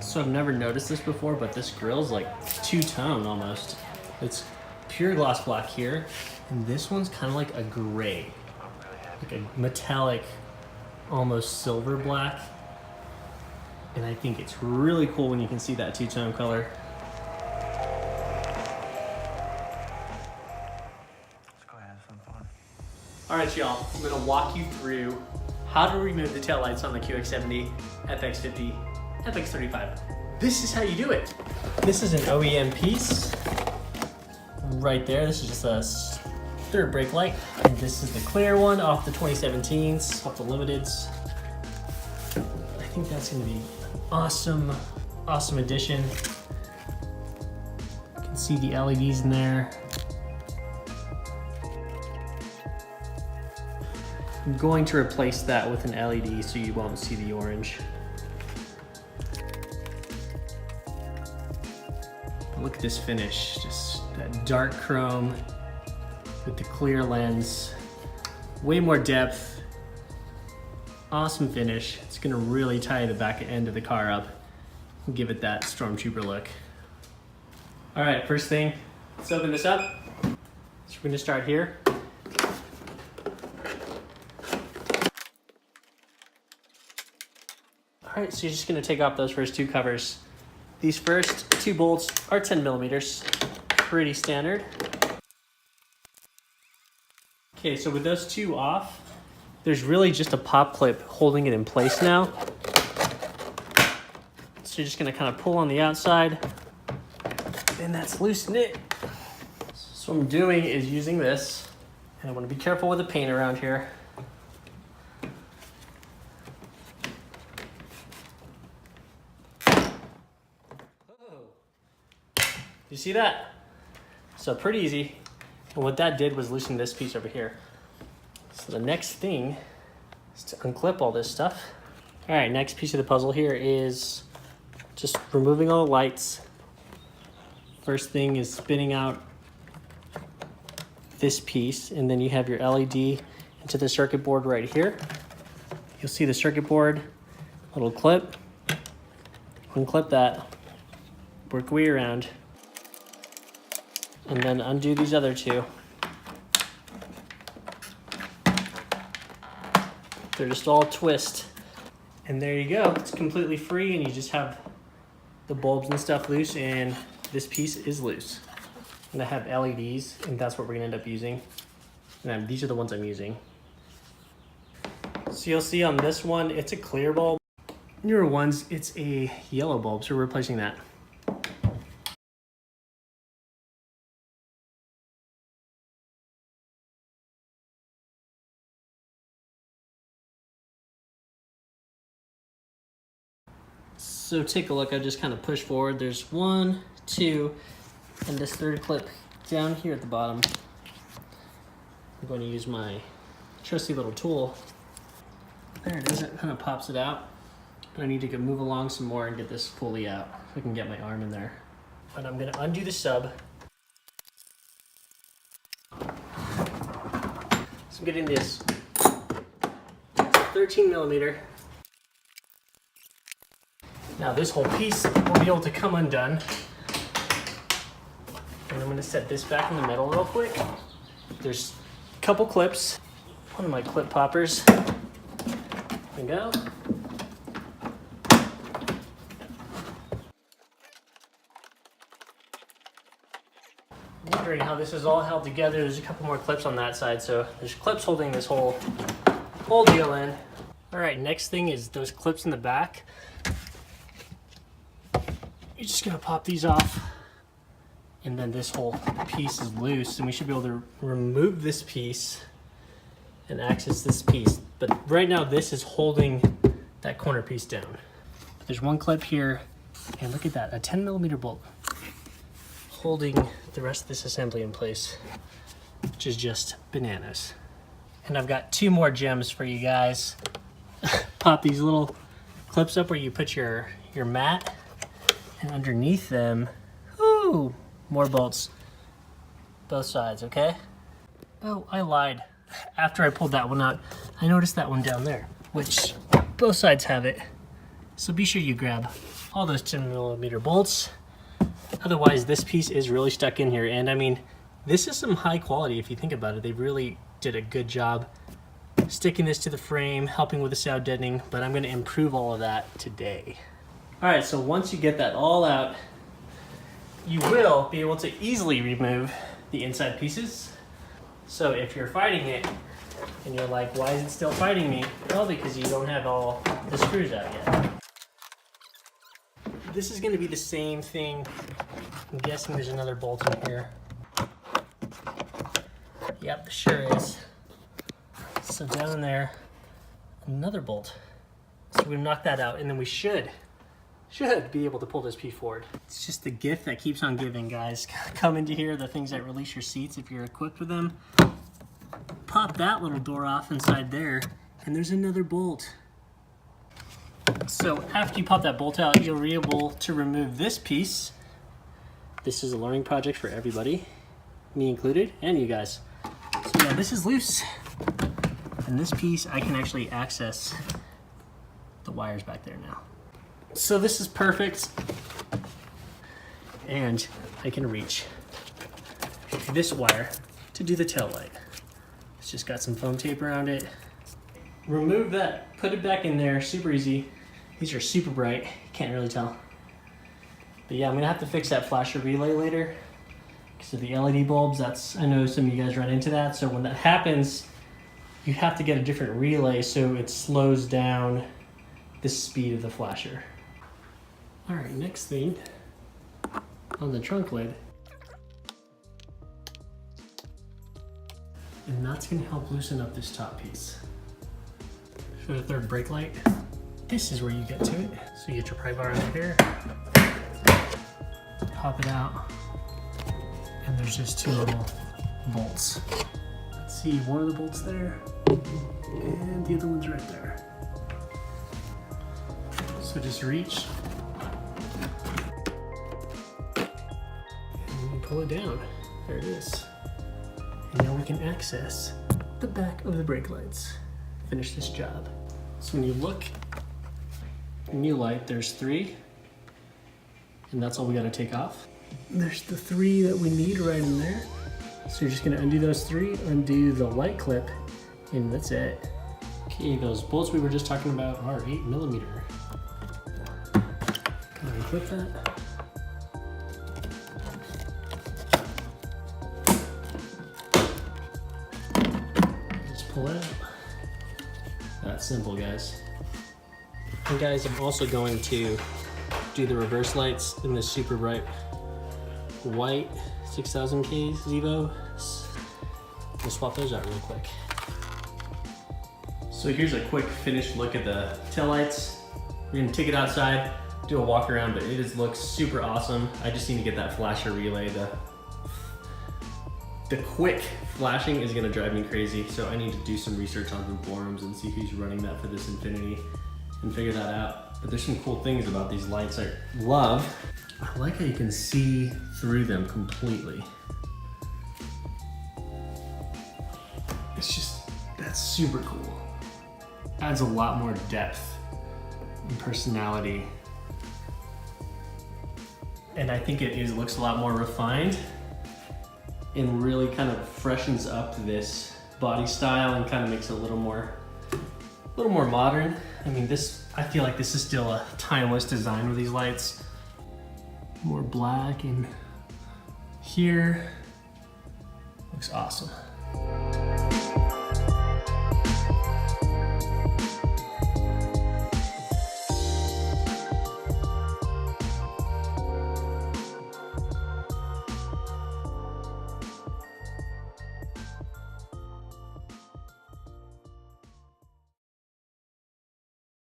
So I've never noticed this before, but this grill's like two-tone almost. It's pure gloss black here, and this one's kind of like a gray, like a metallic, almost silver black. And I think it's really cool when you can see that two-tone color. Let's go have some fun. All right, y'all, I'm gonna walk you through how to remove the taillights on the QX70 FX50 FX35. This is how you do it. This is an OEM piece right there. This is just a third brake light. And this is the clear one off the 2017s, off the limiteds. I think that's gonna be awesome, awesome addition. You can see the LEDs in there. I'm going to replace that with an LED so you won't see the orange. Look at this finish, just that dark chrome with the clear lens. Way more depth, awesome finish. It's gonna really tie the back end of the car up and give it that Stormtrooper look. All right, first thing, let's open this up. So we're gonna start here. All right, so you're just gonna take off those first two covers. These first two bolts are 10 millimeters, pretty standard. Okay, so with those two off, there's really just a pop clip holding it in place now. So you're just gonna kind of pull on the outside, and that's loosen it. So what I'm doing is using this, and I wanna be careful with the paint around here. You see that? So pretty easy. And what that did was loosen this piece over here. So the next thing is to unclip all this stuff. All right, next piece of the puzzle here is just removing all the lights. First thing is spinning out this piece, and then you have your LED into the circuit board right here. You'll see the circuit board, little clip. Unclip that, work your way around. And then undo these other two. They're just all twist. And there you go, it's completely free, and you just have the bulbs and stuff loose, and this piece is loose. And I have LEDs, and that's what we're gonna end up using. And these are the ones I'm using. So you'll see on this one, it's a clear bulb. Newer ones, it's a yellow bulb, so we're replacing that. So take a look, I just kind of push forward. There's 1, 2, and this third clip down here at the bottom. I'm going to use my trusty little tool. There it is, it kind of pops it out. I need to move along some more and get this pulley out so I can get my arm in there. And I'm gonna undo the sub. So I'm getting this 13 millimeter. Now this whole piece will be able to come undone. And I'm gonna set this back in the middle real quick. There's a couple clips. One of my clip poppers. There we go. Wondering how this is all held together. There's a couple more clips on that side, so there's clips holding this whole deal in. All right, next thing is those clips in the back. You're just gonna pop these off, and then this whole piece is loose, and we should be able to remove this piece and access this piece. But right now, this is holding that corner piece down. There's one clip here, and look at that, a 10 millimeter bolt holding the rest of this assembly in place, which is just bananas. And I've got two more gems for you guys. Pop these little clips up where you put your mat, and underneath them, ooh, more bolts, both sides, okay? Oh, I lied. After I pulled that one out, I noticed that one down there, which both sides have it. So be sure you grab all those 10mm bolts. Otherwise, this piece is really stuck in here. And I mean, this is some high quality if you think about it. They really did a good job sticking this to the frame, helping with the sound deadening, but I'm gonna improve all of that today. All right, so once you get that all out, you will be able to easily remove the inside pieces. So if you're fighting it and you're like, why is it still fighting me? Well, because you don't have all the screws out yet. This is gonna be the same thing. I'm guessing there's another bolt in here. Yep, sure is. So down in there, another bolt. So we knock that out, and then we should be able to pull this piece forward. It's just the gift that keeps on giving, guys. Come into here, the things that release your seats if you're equipped with them. Pop that little door off inside there, and there's another bolt. So after you pop that bolt out, you'll be able to remove this piece. This is a learning project for everybody, me included, and you guys. So yeah, this is loose. And this piece, I can actually access the wires back there now. So this is perfect. And I can reach this wire to do the tail light. It's just got some foam tape around it. Remove that, put it back in there, super easy. These are super bright, can't really tell. But yeah, I'm gonna have to fix that flasher relay later. Because of the LED bulbs, I know some of you guys run into that. So when that happens, you have to get a different relay so it slows down the speed of the flasher. All right, next thing on the trunk lid. And that's gonna help loosen up this top piece. For the third brake light, this is where you get to it. So you get your pry bar under here, pop it out, and there's just two little bolts. Let's see, one of the bolts there, and the other one's right there. So just reach, and pull it down. There it is. And now we can access the back of the brake lights. Finish this job. So when you look, new light, there's 3, and that's all we gotta take off. There's the 3 that we need right in there. So you're just gonna undo those 3, undo the light clip, and that's it. Okay, those bolts we were just talking about are 8mm. Unclip that. Just pull it out. That's simple, guys. And guys, I'm also going to do the reverse lights in this super bright white 6000K Zevo. We'll swap those out real quick. So here's a quick finished look at the taillights. We're gonna take it outside, do a walk around, but it looks super awesome. I just need to get that flasher relay. The quick flashing is gonna drive me crazy, so I need to do some research on the forums and see who's running that for this Infiniti and figure that out. But there's some cool things about these lights I love. I like how you can see through them completely. It's just, that's super cool. Adds a lot more depth and personality. And I think it looks a lot more refined and really kind of freshens up this body style and kind of makes it a little more modern. I mean, I feel like this is still a timeless design with these lights. More black, and here looks awesome.